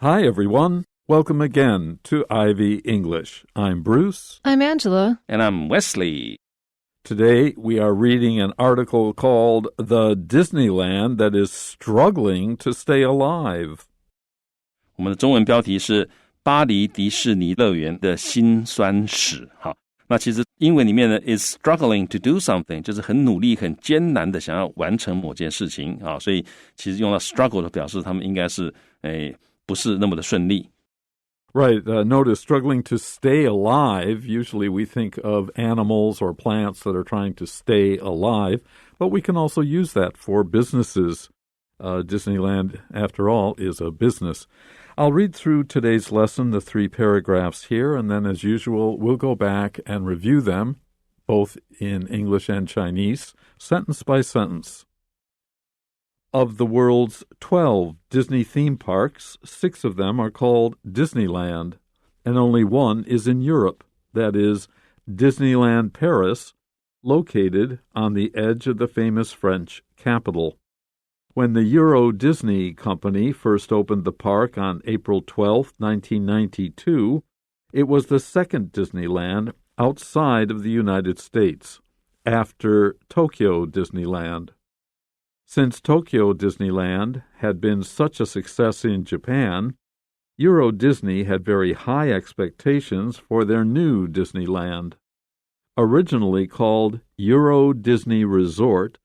Hi, everyone. Welcome again to Ivy English. I'm Bruce. I'm Angela. And I'm Wesley. Today, we are reading an article called The Disneyland That Is Struggling to Stay Alive. 我们的中文标题是巴黎迪士尼乐园的辛酸史。好，那其实英文里面呢 is struggling to do something， 就是很努力很艰难的想要完成某件事情啊，所以其实用到 struggle 的表示他们应该是不是那么的顺利。Right. Notice struggling to stay alive. Usually we think of animals or plants that are trying to stay alive, but we can also use that for businesses. Disneyland, after all, is a business. I'll read through today's lesson, the 3 paragraphs here, and then as usual, we'll go back and review them, both in English and Chinese, sentence by sentence. Of the world's 12 Disney theme parks, 6 of them are called Disneyland, and only one is in Europe, that is, Disneyland Paris, located on the edge of the famous French capital. When the Euro Disney Company first opened the park on April 12, 1992, it was the second Disneyland outside of the United States, after Tokyo Disneyland. Since Tokyo Disneyland had been such a success in Japan, Euro Disney had very high expectations for their new Disneyland. Originally called Euro Disney Resort,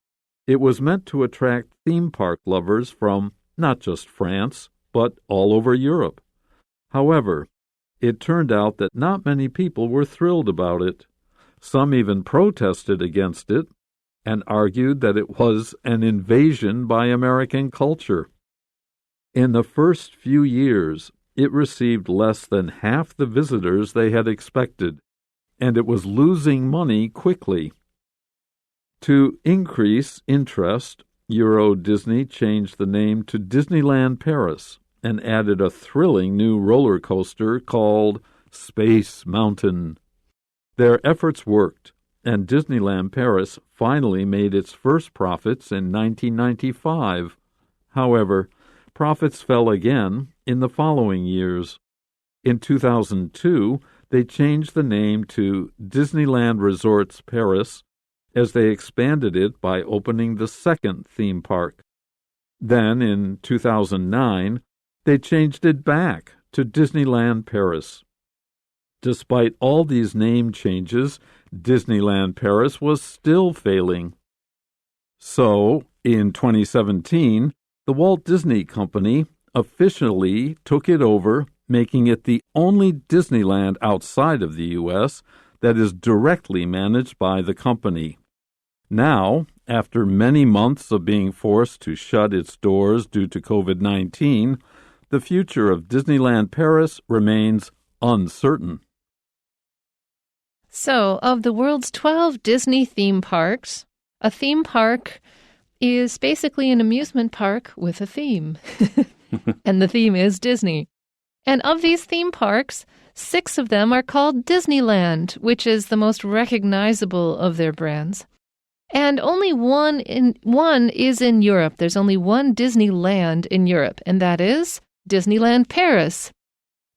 it was meant to attract theme park lovers from not just France, but all over Europe. However, it turned out that not many people were thrilled about it. Some even protested against it, and argued that it was an invasion by American culture. In the first few years, it received less than half the visitors they had expected, and it was losing money quickly. To increase interest, Euro Disney changed the name to Disneyland Paris and added a thrilling new roller coaster called Space Mountain. Their efforts worked, and Disneyland Paris finally made its first profits in 1995. However, profits fell again in the following years. In 2002, they changed the name to Disneyland Resorts Paris as they expanded it by opening the second theme park. Then, in 2009, they changed it back to Disneyland Paris. Despite all these name changes, Disneyland Paris was still failing. So, in 2017, the Walt Disney Company officially took it over, making it the only Disneyland outside of the U.S. that is directly managed by the company. Now, after many months of being forced to shut its doors due to COVID-19, the future of Disneyland Paris remains uncertain. So, of the world's 12 Disney theme parks, a theme park is basically an amusement park with a theme. And the theme is Disney. And of these theme parks, 6 of them are called Disneyland, which is the most recognizable of their brands. And only one is in Europe. There's only one Disneyland in Europe, and that is Disneyland Paris,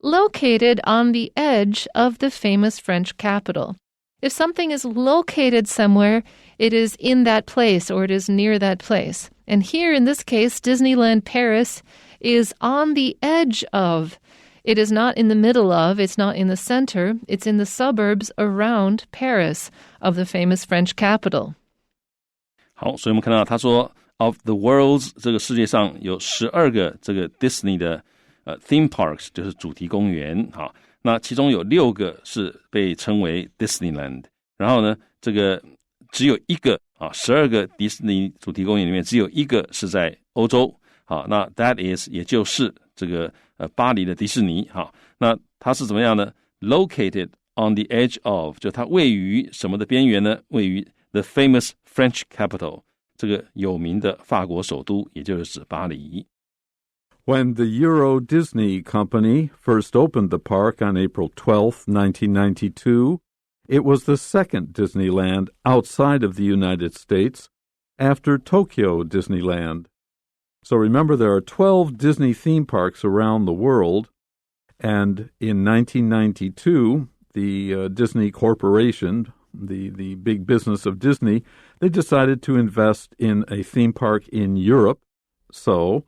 located on the edge of the famous French capital. If something is located somewhere, it is in that place or it is near that place. And here, in this case, Disneyland Paris is on the edge of. It is not in the middle of, it's not in the center, it's in the suburbs around Paris of the famous French capital. 好，所以我们看到他说 of the world's 这个世界上有12个这个 Disney 的theme parks 就是主题公园，好，那其中有6个是被称为 Disneyland， 然后呢，这个只有一个12个迪士尼主题公园里面只有一个是在欧洲，好，那 that is 也就是这个巴黎的迪士尼，好，那它是怎么样呢 ？Located on the edge of， 就它位于什么的边缘呢？位于 the famous French capital， 这个有名的法国首都，也就是指巴黎。When the Euro Disney Company first opened the park on April 12, 1992, it was the second Disneyland outside of the United States after Tokyo Disneyland. So remember, there are 12 Disney theme parks around the world, and in 1992, the Disney Corporation, the big business of Disney, they decided to invest in a theme park in Europe. So,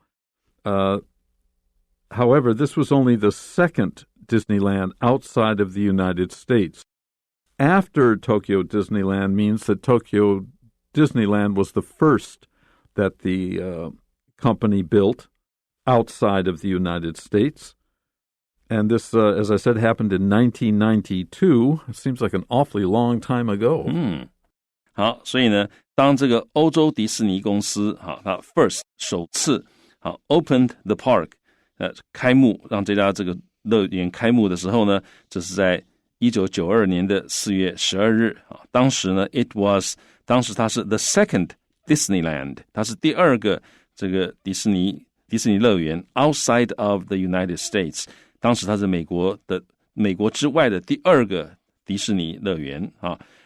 however, this was only the second Disneyland outside of the United States. After Tokyo Disneyland means that Tokyo Disneyland was the first that the company built outside of the United States. And this, as I said, happened in 1992. It seems like an awfully long time ago. 好，所以呢，当这个欧洲迪士尼公司它 首次opened the park 开幕，让这家这个乐园开幕的时候呢，这是在1992年的4月12日当时呢当时它是 the second Disneyland， 它是第二个这个迪士尼乐园 outside of the United States， 当时它是美国之外的第二个迪士尼乐园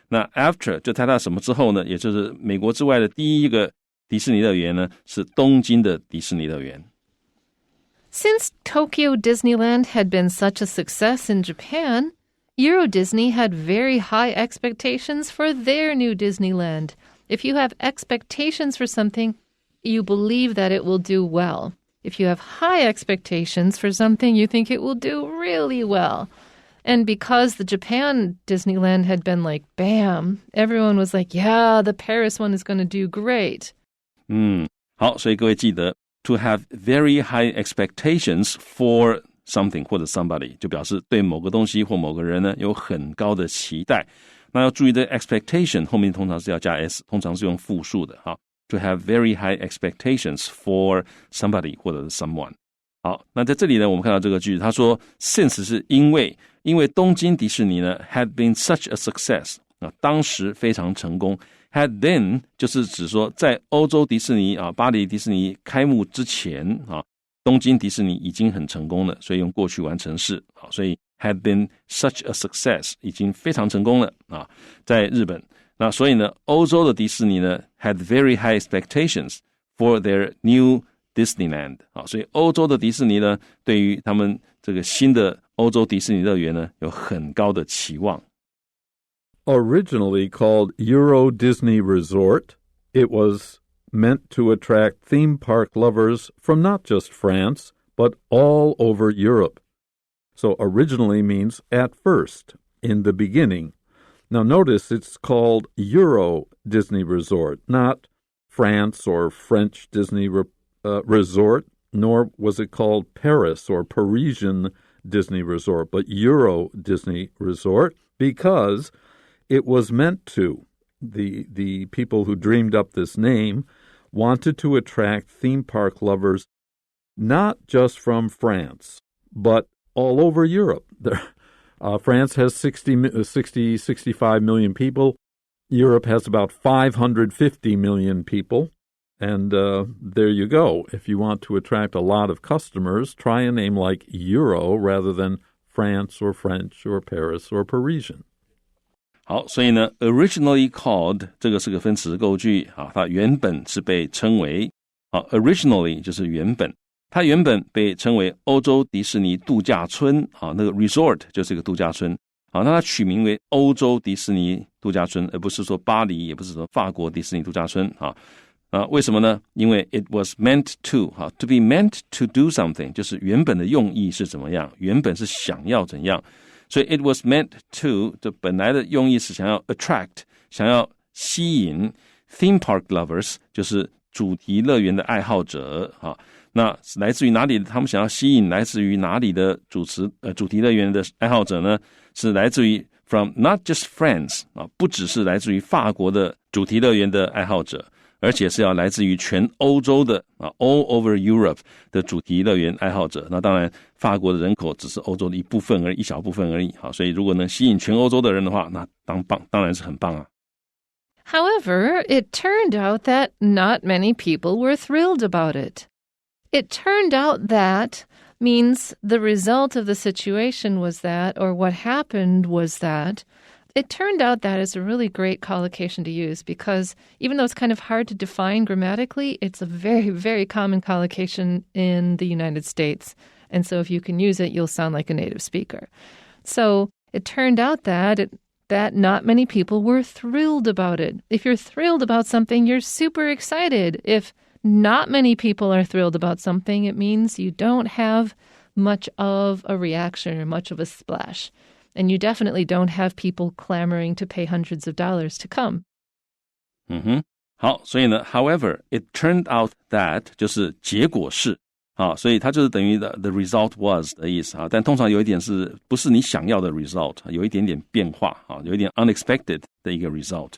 那 after 就在它什么之后呢，也就是美国之外的第一个迪士尼乐园呢，是东京的迪士尼乐园。Since Tokyo Disneyland had been such a success in Japan, Euro Disney had very high expectations for their new Disneyland. If you have expectations for something, you believe that it will do well. If you have high expectations for something, you think it will do really well. And because the Japan Disneyland had been like, bam, everyone was like, yeah, the Paris one is going to do great. 好，所以各位记得 to have very high expectations for something 或者 somebody 就表示对某个东西或某个人呢有很高的期待。那要注意的 expectation 后面通常是要加 s， 通常是用复数的to have very high expectations for somebody 或者是 someone。好，那在这里呢，我们看到这个句子，他说 since 是因为东京迪士尼呢 had been such a success 当时非常成功。had been 就是指说在欧洲迪士尼巴黎迪士尼开幕之前东京迪士尼已经很成功了，所以用过去完成式所以 had been such a success 已经非常成功了在日本。那所以呢，欧洲的迪士尼呢 had very high expectations for their new Disneyland 所以欧洲的迪士尼呢对于他们这个新的欧洲迪士尼乐园呢有很高的期望。Originally called Euro Disney Resort, it was meant to attract theme park lovers from not just France, but all over Europe. So originally means at first, in the beginning. Now notice it's called Euro Disney Resort, not France or French Disney Resort, nor was it called Paris or Parisian Disney Resort, but Euro Disney Resort, because it was meant to. The people who dreamed up this name wanted to attract theme park lovers not just from France, but all over Europe. France has 65 million people. Europe has about 550 million people. And there you go. If you want to attract a lot of customers, try a name like Euro rather than France or French or Paris or Parisian. 好，所以呢 originally called 这个是个分词构句它原本是被称为originally 就是原本，它原本被称为欧洲迪士尼度假村那个 resort 就是一个度假村那它取名为欧洲迪士尼度假村，而不是说巴黎，也不是说法国迪士尼度假村为什么呢？因为 it was meant to be meant to do something 就是原本的用意是怎么样，原本是想要怎样，所以 it was meant to 就本来的用意是想要 attract 想要吸引 theme park lovers 就是主题乐园的爱好者那来自于哪里？他们想要吸引来自于哪里的主题乐园的爱好者呢？是来自于 from not just France 不只是来自于法国的主题乐园的爱好者，而且是要来自于全欧洲的all over Europe 的主题乐园爱好者。那当然法国的人口只是欧洲的一小部分而已所以如果能吸引全欧洲的人的话，那当然是很棒However, it turned out that not many people were thrilled about it. It turned out that means the result of the situation was that, or what happened was that, It turned out that is a really great collocation to use because even though it's kind of hard to define grammatically, it's a very, very common collocation in the United States. And so if you can use it, you'll sound like a native speaker. So it turned out that not many people were thrilled about it. If you're thrilled about something, you're super excited. If not many people are thrilled about something, it means you don't have much of a reaction or much of a splash. And you definitely don't have people clamoring to pay hundreds of dollars to come. 好，所以呢 however, it turned out that 就是结果是所以它就是等于 the result was 的意思但通常有一点是不是你想要的 result 有一点点变化有一点 unexpected 的一个 result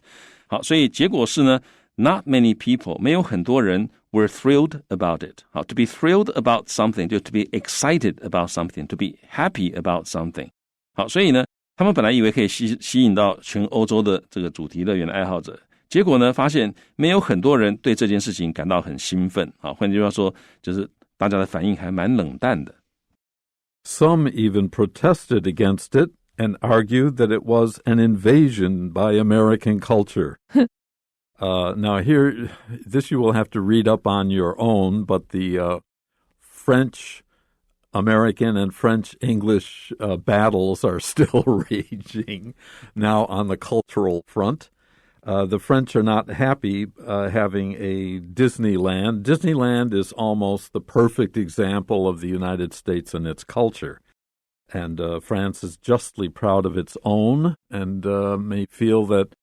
好，所以结果是呢 not many people 没有很多人 were thrilled about it to be thrilled about something 就 to be excited about something to be happy about something 好，所以呢他们本来以为可以吸引到全欧洲的这个主题乐园的爱好者，结果呢发现没有很多人对这件事情感到很兴奋换句话说就是大家的反应还蛮冷淡的。Some even protested against it and argued that it was an invasion by American culture. Now here, this you will have to read up on your own, but the French-American and French-English battles are still raging now on the cultural front. The French are not happy having a Disneyland. Disneyland is almost the perfect example of the United States and its culture. And France is justly proud of its own and may feel that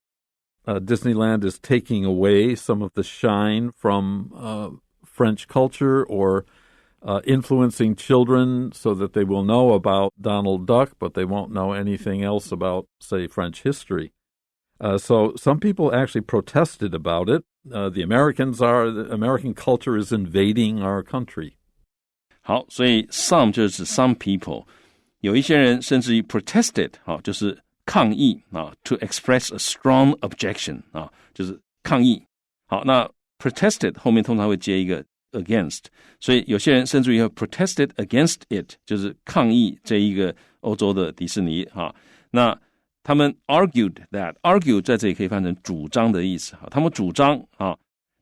Disneyland is taking away some of the shine from French culture or influencing children so that they will know about Donald Duck, but they won't know anything else about, say, French history. So some people actually protested about it. The American culture is invading our country. 好，所以 some 就是 some people， 有一些人甚至于 protested 就是抗议to express a strong objection 就是抗议。好，那 protested 后面通常会接一个 against， 所以有些人甚至于 protested against it， 就是抗议这一个欧洲的迪士尼那他们 argued that argue 在这里可以翻成主张的意思他们主张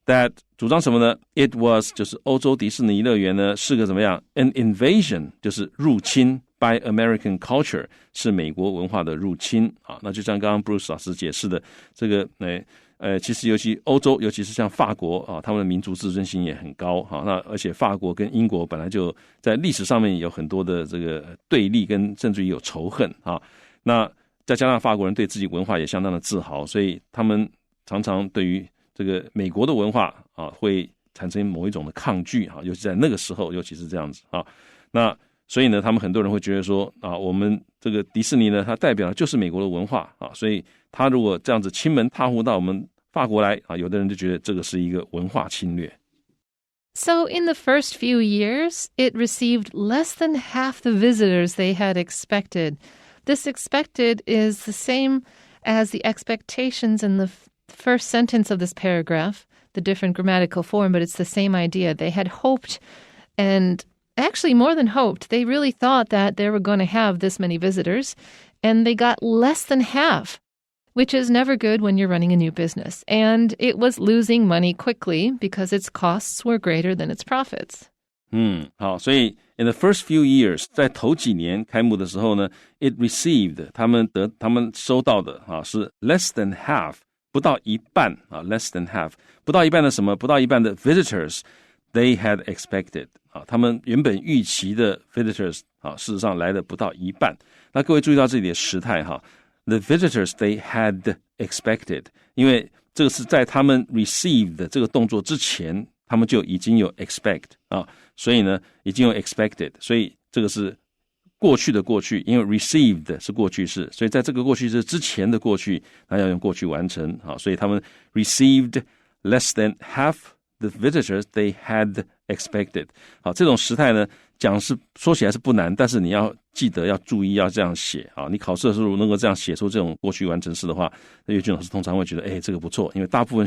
that 主张什么呢 it was 就是欧洲迪士尼乐园呢是个怎么样 an invasion 就是入侵 by American culture 是美国文化的入侵那就像刚刚 Bruce 老师解释的这个其实尤其欧洲尤其是像法国他们的民族自尊心也很高那而且法国跟英国本来就在历史上面有很多的这个对立跟甚至于有仇恨那再加上法国人对自己文化也相当的自豪，所以他们常常对于这个美国的文化会产生某一种的抗拒尤其在那个时候尤其是这样子那所以呢他们很多人会觉得说我们这个迪士尼呢它代表的就是美国的文化所以他如果这样子亲门踏户到我们法国来有的人就觉得这个是一个文化侵略。So in the first few years, it received less than half the visitors they had expected.This expected is the same as the expectations in the first sentence of this paragraph, the different grammatical form, but it's the same idea. They had hoped, and actually more than hoped, they really thought that they were going to have this many visitors, and they got less than half, which is never good when you're running a new business. And it was losing money quickly because its costs were greater than its profits. 好，所以 in the first few years 在头几年开幕的时候呢 it received 他们收到的是 less than half 不到一半less than half 不到一半的什么不到一半的 visitors they had expected 他们原本预期的 visitors 事实上来的不到一半那各位注意到这里的时态the visitors they had expected 因为这个是在他们 received 的这个动作之前他们就已经有 expect所以呢已经有 expected 所以这个是过去的过去因为 received 是过去式所以在这个过去式之前的过去那要用过去完成所以他们 received less than half the visitors they had expected 这种时态呢说起来是不难但是你要记得要注意要这样写你考试的时候能够这样写出这种过去完成式的话岳俊老师通常会觉得这个不错因为大部分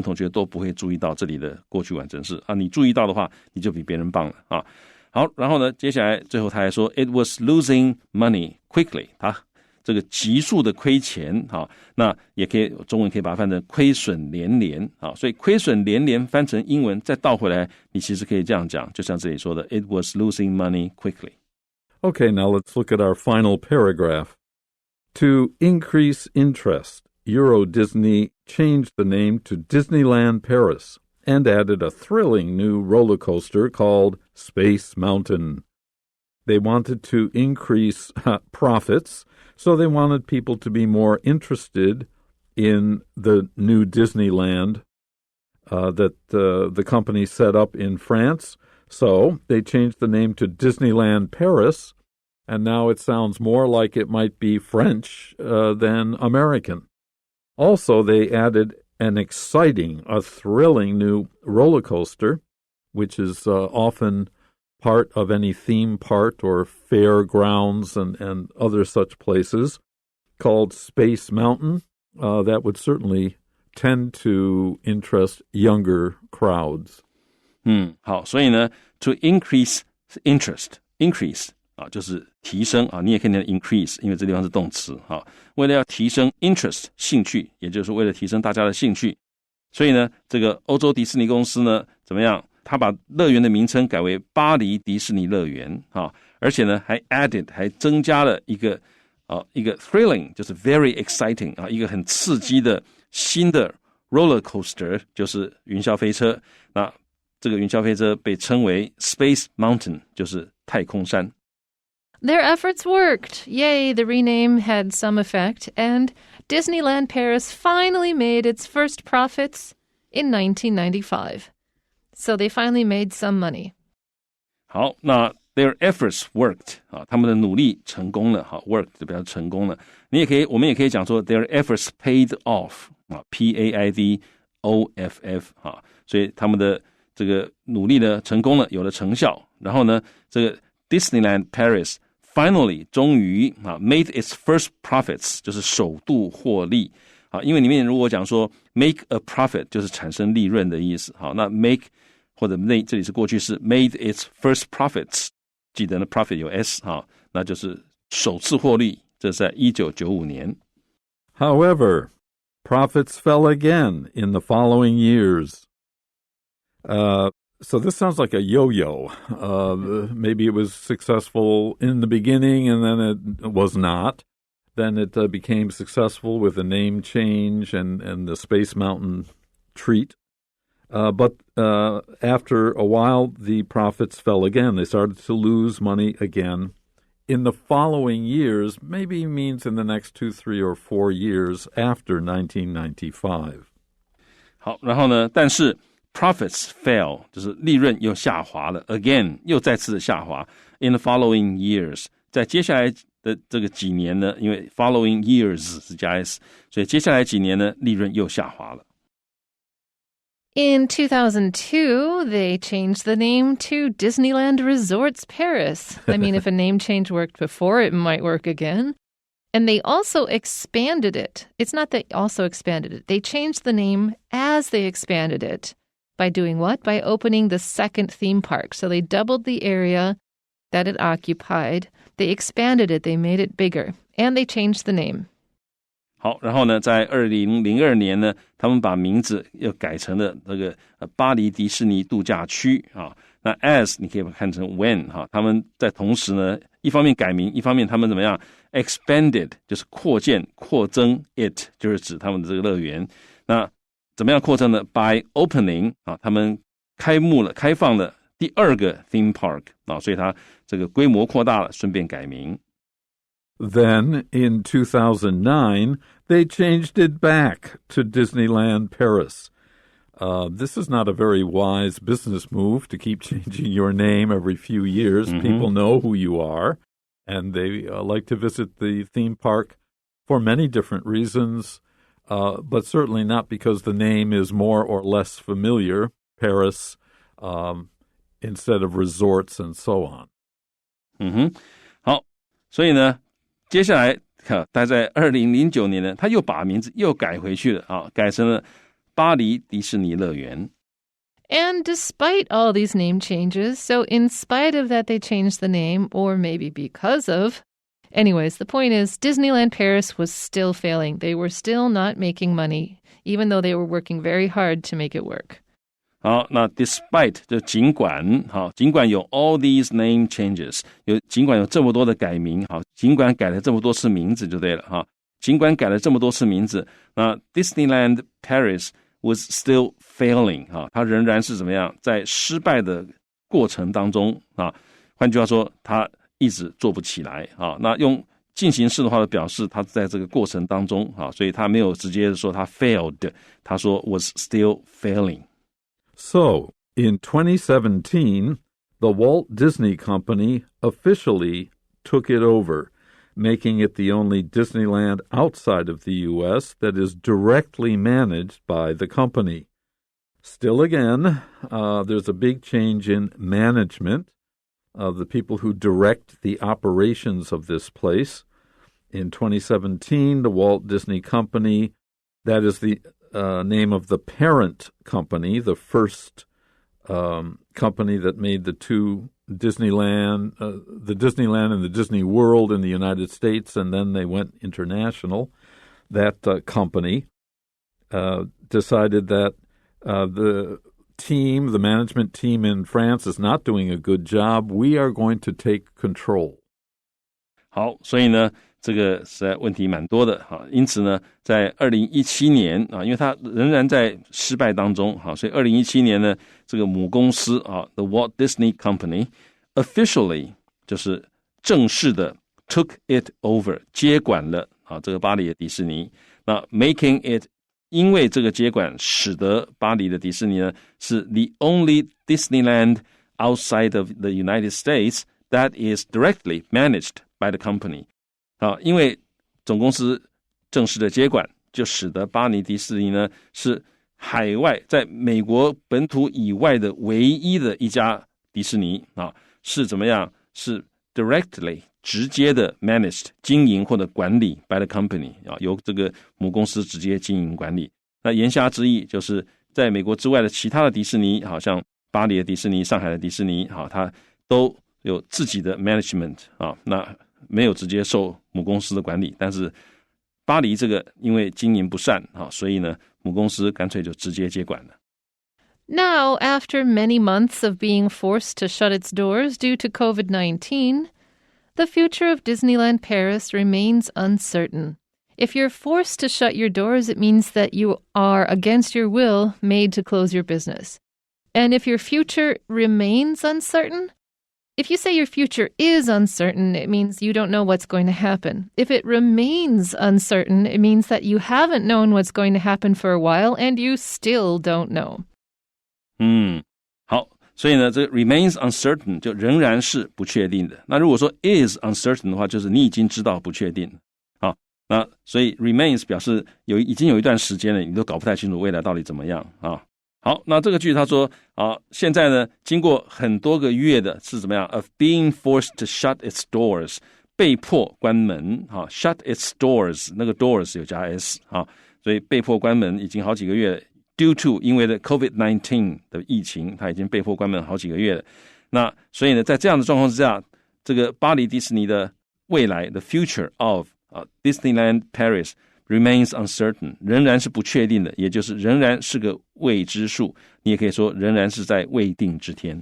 同学都不会注意到这里的过去完成式你注意到的话你就比别人棒了好然后呢接下来最后他还说 it was losing money quickly 他这个急速的亏钱，那也可以中文可以把它翻成亏损连连，所以亏损连连翻成英文再倒回来，你其实可以这样讲，就像这里说的 It was losing money quickly. Okay, now let's look at our final paragraph. To increase interest, Euro Disney changed the name to Disneyland Paris and added a thrilling new roller coaster called Space Mountain. They wanted to increase profits, so they wanted people to be more interested in the new Disneyland that the company set up in France. So they changed the name to Disneyland Paris, and now it sounds more like it might be French than American. Also, they added a thrilling new roller coaster, which is often part of any theme park or fairgrounds and other such places, called Space Mountain. That would certainly tend to interest younger crowds. 好，所以呢 to increase interest, increase 就是提升你也可以念 increase， 因为这地方是动词为了要提升 interest 兴趣，也就是为了提升大家的兴趣，所以呢这个欧洲迪士尼公司呢怎么样，他把乐园的名称改为巴黎迪士尼乐园而且呢还 added 还增加了一个 thrilling 就是 very exciting 一个很刺激的新的 roller coaster 就是云霄飞车，那这个云霄飞车被称为 Space Mountain 就是太空山。Their efforts worked. Yay, the rename had some effect, and Disneyland Paris finally made its first profits in 1995. So they finally made some money. 好，那 their efforts worked 他们的努力成功了worked 就表示成功了。我们也可以讲说 their efforts paid off P-A-I-D-O-F-F 所以他们的这个努力呢成功了，有了成效。然后呢，这个 Disneyland Paris finally 终于made its first profits 就是首度获利因为里面如果讲说 make a profit 就是产生利润的意思那 make 或者这里是过去式 made its first profits 记得呢 profit 有 s 那就是首次获利，这是在1995年。 However, profits fell again in the following years. So this sounds like a yo-yo. Maybe it was successful in the beginning and then it was not. Then it became successful with a name change and the Space Mountain treat. But after a while, the profits fell again. They started to lose money again. In the following years, maybe means in the next 2, 3, or 4 years after 1995. 好，然后呢，但是 profits fell 就是利润又下滑了 again 又再次的下滑 in the following years 在接下来的这个几年呢，因为 following years 是加 s 所以接下来几年呢利润又下滑了。 In 2002, they changed the name to Disneyland Resorts Paris. I mean, if a name change worked before, it might work again. And they also expanded it. It's not they also expanded it. They changed the name as they expanded it. By doing what? By opening the second theme park. So they doubled the area that it occupied. They expanded it. They made it bigger. And they changed the name. 好，然后呢，在2002年呢，他们把名字又改成了这个巴黎迪士尼度假区那 as 你可以看成 when 他们在同时呢，一方面改名，一方面他们怎么样 expanded 就是扩建、扩增 it 就是指他们的这个乐园。那怎么样扩增呢 ？By opening 他们开放了第二个 theme park 所以它这个规模扩大了，顺便改名。Then, in 2009, they changed it back to Disneyland Paris. This is not a very wise business move to keep changing your name every few years. Mm-hmm. People know who you are, and they like to visit the theme park for many different reasons, but certainly not because the name is more or less familiar, Paris, instead of resorts and so on. 好，所以呢接下来他在2009年呢，他又把名字又改回去了改成了巴黎迪士尼乐园。And despite all these name changes, so in spite of that they changed the name, or maybe because of, Anyways, the point is Disneyland Paris was still failing. They were still not making money, even though they were working very hard to make it work. 好，那 despite 就尽管有 all these name changes， 尽管有这么多的改名，尽管改了这么多次名字就对了哈。尽管改了这么多次名字，那 Disneyland Paris was still failing 它仍然是怎么样，在失败的过程当中换句话说，它一直做不起来那用进行式的话表示它在这个过程当中所以它没有直接说它 failed， 它说 was still failing。So, in 2017, the Walt Disney Company officially took it over, making it the only Disneyland outside of the U.S. that is directly managed by the company. Still again, there's a big change in management of the people who direct the operations of this place. In 2017, the Walt Disney Company, that is the name of the parent company, the first company that made the two Disneyland and the Disney World in the United States, and then they went international. That company decided that the management team in France is not doing a good job. We are going to take control. 好，所以呢，这个实在问题蛮多的因此呢，在2017年因为它仍然在失败当中所以2017年呢，这个母公司The Walt Disney Company officially 就是正式的 took it over 接管了这个巴黎的迪士尼。那 making it 因为这个接管使得巴黎的迪士尼呢是 the only Disneyland outside of the United States that is directly managed by the company因为总公司正式的接管就使得巴黎迪士尼呢是海外在美国本土以外的唯一的一家迪士尼是怎么样，是 directly 直接的 managed 经营或者管理 by the company 由这个母公司直接经营管理。那言下之意就是在美国之外的其他的迪士尼像巴黎的迪士尼、上海的迪士尼它都有自己的 management 那没有直接受母公司的管理，但是巴黎这个因为经营不善所以呢母公司干脆就直接接管了。Now, after many months of being forced to shut its doors due to COVID-19, the future of Disneyland Paris remains uncertain. If you're forced to shut your doors, it means that you are, against your will, made to close your business. And if your future remains uncertain, if you say your future is uncertain, it means you don't know what's going to happen. If it remains uncertain, it means that you haven't known what's going to happen for a while and you still don't know. 好，所以呢，这个 remains uncertain 就仍然是不确定的。那如果说 is uncertain 的话，就是你已经知道不确定了。那所以 remains 表示已经有一段时间了，你都搞不太清楚未来到底怎么样好，那这个句他说现在呢，经过很多个月的是怎么样 of being forced to shut its doors 被迫关门shut its doors 那个 doors 有加 s 所以被迫关门已经好几个月了。Due to 因为的 COVID-19 的疫情，它已经被迫关门好几个月了。那所以呢，在这样的状况之下，这个巴黎迪士尼的未来 the future of Disneyland Paris remains uncertain 仍然是不确定的，也就是仍然是个未知数。你也可以说仍然是在未定之天。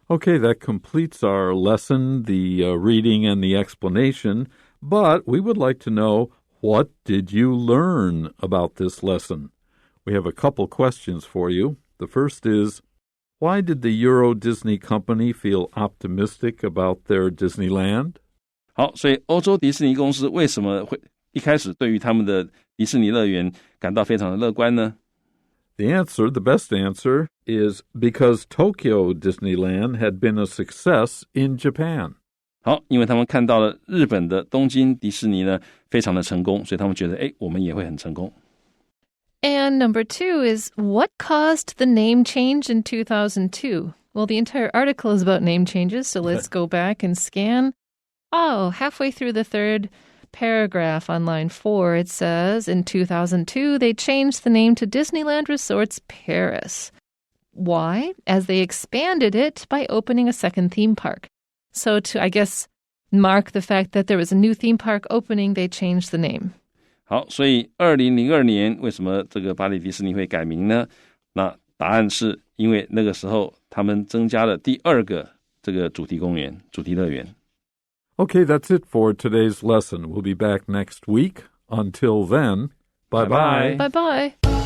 Okay, that completes our lesson, the reading and the explanation. But we would like to know, what did you learn about this lesson?We have a couple questions for you. The first is, why did the Euro Disney Company feel optimistic about their Disneyland? 好，所以欧洲迪士尼公司为什么会一开始对于他们的迪士尼乐园感到非常的乐观呢？ The best answer, is because Tokyo Disneyland had been a success in Japan. 好，因为他们看到了日本的东京迪士尼呢非常的成功，所以他们觉得我们也会很成功。And number 2 is, what caused the name change in 2002? Well, the entire article is about name changes, so let's go back and scan. Halfway through the third paragraph on line 4, it says, in 2002, they changed the name to Disneyland Resorts Paris. Why? As they expanded it by opening a second theme park. So to, I guess, mark the fact that there was a new theme park opening, they changed the name. 好，所以2002年为什么这个巴黎迪士尼会改名呢？那答案是因为那个时候他们增加了第2个这个主题公园、主题乐园。Okay, that's it for today's lesson. We'll be back next week. Until then, bye-bye. Bye-bye.